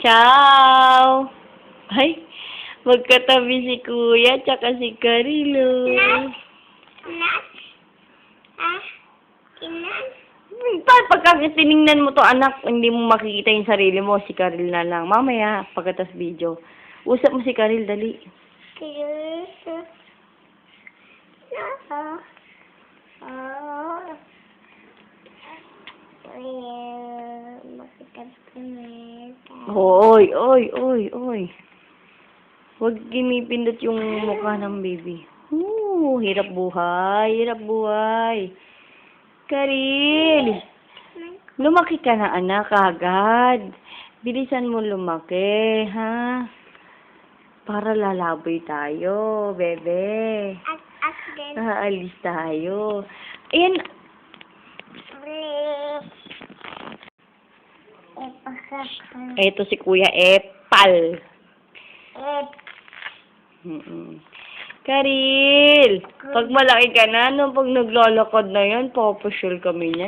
Ciao! Ay, magkatabi si Kuya tsaka si Carilo. Pagka tinignan mo to anak, hindi mo makikita yung sarili mo, si Caril na lang. Mamaya, pagkatas video. Usap mo si Caril, dali. Oy, oy, oy, oy. Huwag ginipindot yung mukha ng baby. Hirap buhay, hirap buhay. Karil, lumaki ka na anak agad. Bilisan mo lumaki, ha? Para lalaboy tayo, bebe. Aalis tayo. Ayan. Eto si Kuya Epal. Karil, pag malaki ka na, pag naglalakad na yan, papasyal kami niyan.